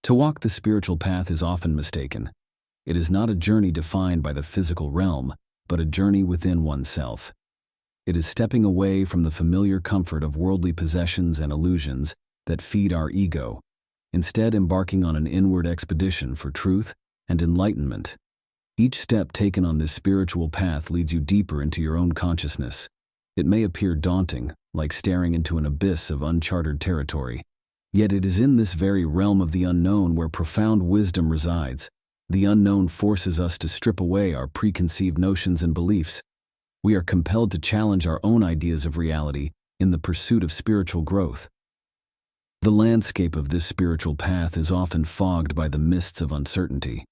To walk the spiritual path is often mistaken. It is not a journey defined by the physical realm, but a journey within oneself. It is stepping away from the familiar comfort of worldly possessions and illusions that feed our ego, instead embarking on an inward expedition for truth and enlightenment. Each step taken on this spiritual path leads you deeper into your own consciousness. It may appear daunting, like staring into an abyss of uncharted territory. Yet it is in this very realm of the unknown where profound wisdom resides. The unknown forces us to strip away our preconceived notions and beliefs. We are compelled to challenge our own ideas of reality in the pursuit of spiritual growth. The landscape of this spiritual path is often fogged by the mists of uncertainty.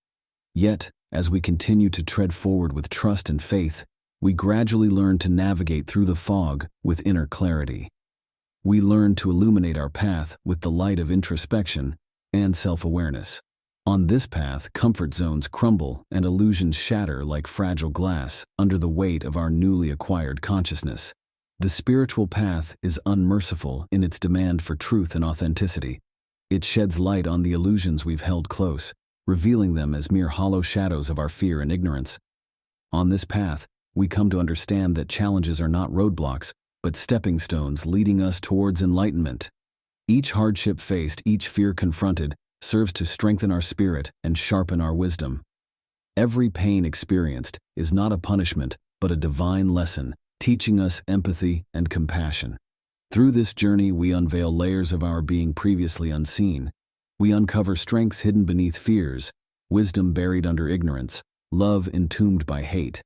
Yet, as we continue to tread forward with trust and faith, we gradually learn to navigate through the fog with inner clarity. We learn to illuminate our path with the light of introspection and self-awareness. On this path, comfort zones crumble and illusions shatter like fragile glass under the weight of our newly acquired consciousness. The spiritual path is unmerciful in its demand for truth and authenticity. It sheds light on the illusions we've held close, revealing them as mere hollow shadows of our fear and ignorance. On this path, we come to understand that challenges are not roadblocks, but stepping stones leading us towards enlightenment. Each hardship faced, each fear confronted, serves to strengthen our spirit and sharpen our wisdom. Every pain experienced is not a punishment, but a divine lesson, teaching us empathy and compassion. Through this journey, we unveil layers of our being previously unseen. We uncover strengths hidden beneath fears, wisdom buried under ignorance, love entombed by hate.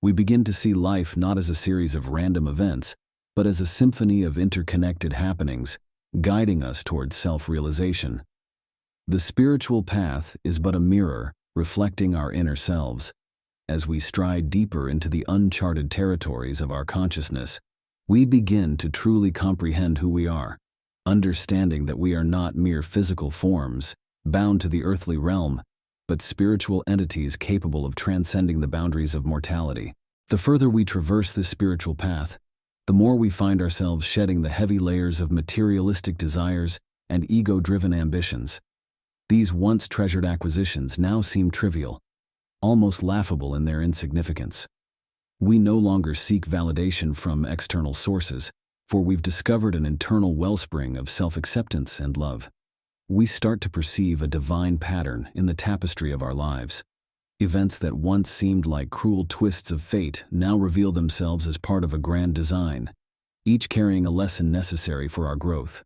We begin to see life not as a series of random events, but as a symphony of interconnected happenings, guiding us towards self-realization. The spiritual path is but a mirror, reflecting our inner selves. As we stride deeper into the uncharted territories of our consciousness, we begin to truly comprehend who we are, understanding that we are not mere physical forms, bound to the earthly realm, but spiritual entities capable of transcending the boundaries of mortality. The further we traverse this spiritual path, the more we find ourselves shedding the heavy layers of materialistic desires and ego-driven ambitions. These once treasured acquisitions now seem trivial, almost laughable in their insignificance. We no longer seek validation from external sources, for we've discovered an internal wellspring of self-acceptance and love. We start to perceive a divine pattern in the tapestry of our lives. Events that once seemed like cruel twists of fate now reveal themselves as part of a grand design, each carrying a lesson necessary for our growth.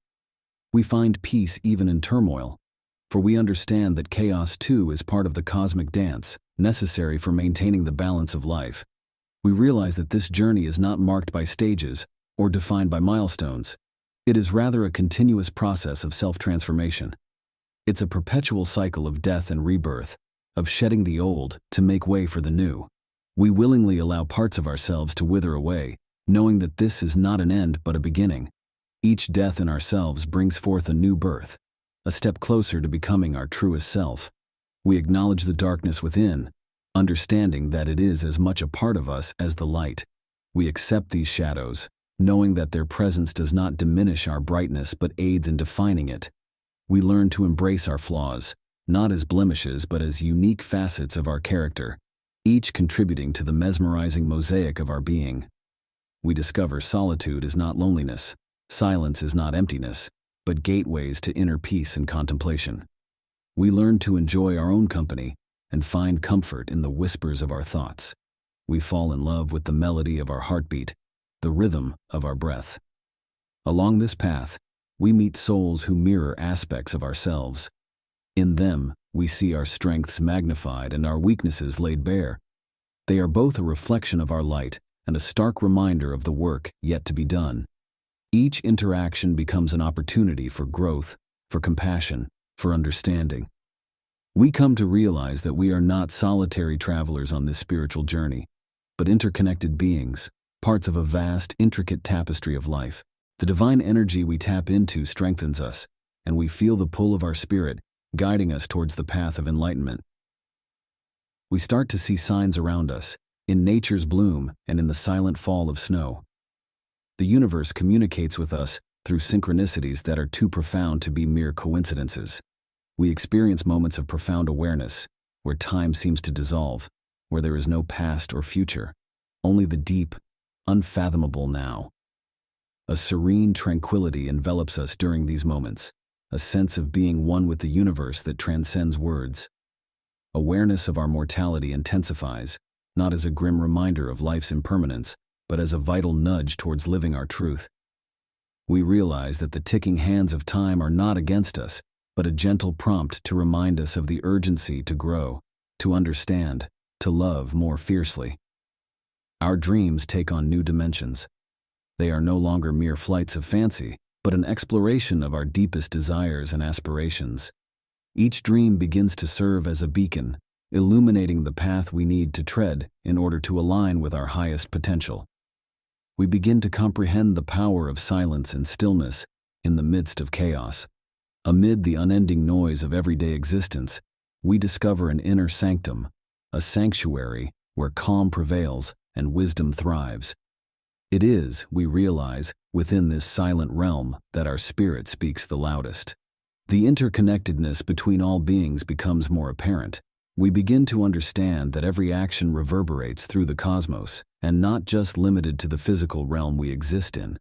We find peace even in turmoil, for we understand that chaos too is part of the cosmic dance, necessary for maintaining the balance of life. We realize that this journey is not marked by stages or defined by milestones. It is rather a continuous process of self-transformation. It's a perpetual cycle of death and rebirth, of shedding the old to make way for the new. We willingly allow parts of ourselves to wither away, knowing that this is not an end but a beginning. Each death in ourselves brings forth a new birth, a step closer to becoming our truest self. We acknowledge the darkness within, understanding that it is as much a part of us as the light. We accept these shadows, knowing that their presence does not diminish our brightness but aids in defining it. We learn to embrace our flaws, not as blemishes but as unique facets of our character, each contributing to the mesmerizing mosaic of our being. We discover solitude is not loneliness, silence is not emptiness, but gateways to inner peace and contemplation. We learn to enjoy our own company and find comfort in the whispers of our thoughts. We fall in love with the melody of our heartbeat, the rhythm of our breath. Along this path, we meet souls who mirror aspects of ourselves. In them, we see our strengths magnified and our weaknesses laid bare. They are both a reflection of our light and a stark reminder of the work yet to be done. Each interaction becomes an opportunity for growth, for compassion, for understanding. We come to realize that we are not solitary travelers on this spiritual journey, but interconnected beings, parts of a vast, intricate tapestry of life. The divine energy we tap into strengthens us, and we feel the pull of our spirit, guiding us towards the path of enlightenment. We start to see signs around us, in nature's bloom and in the silent fall of snow. The universe communicates with us through synchronicities that are too profound to be mere coincidences. We experience moments of profound awareness, where time seems to dissolve, where there is no past or future, only the deep, unfathomable now. A serene tranquility envelops us during these moments, a sense of being one with the universe that transcends words. Awareness of our mortality intensifies, not as a grim reminder of life's impermanence, but as a vital nudge towards living our truth. We realize that the ticking hands of time are not against us, but a gentle prompt to remind us of the urgency to grow, to understand, to love more fiercely. Our dreams take on new dimensions. They are no longer mere flights of fancy, but an exploration of our deepest desires and aspirations. Each dream begins to serve as a beacon, illuminating the path we need to tread in order to align with our highest potential. We begin to comprehend the power of silence and stillness in the midst of chaos. Amid the unending noise of everyday existence, we discover an inner sanctum, a sanctuary where calm prevails and wisdom thrives. It is, we realize, within this silent realm that our spirit speaks the loudest. The interconnectedness between all beings becomes more apparent. We begin to understand that every action reverberates through the cosmos, and not just limited to the physical realm we exist in.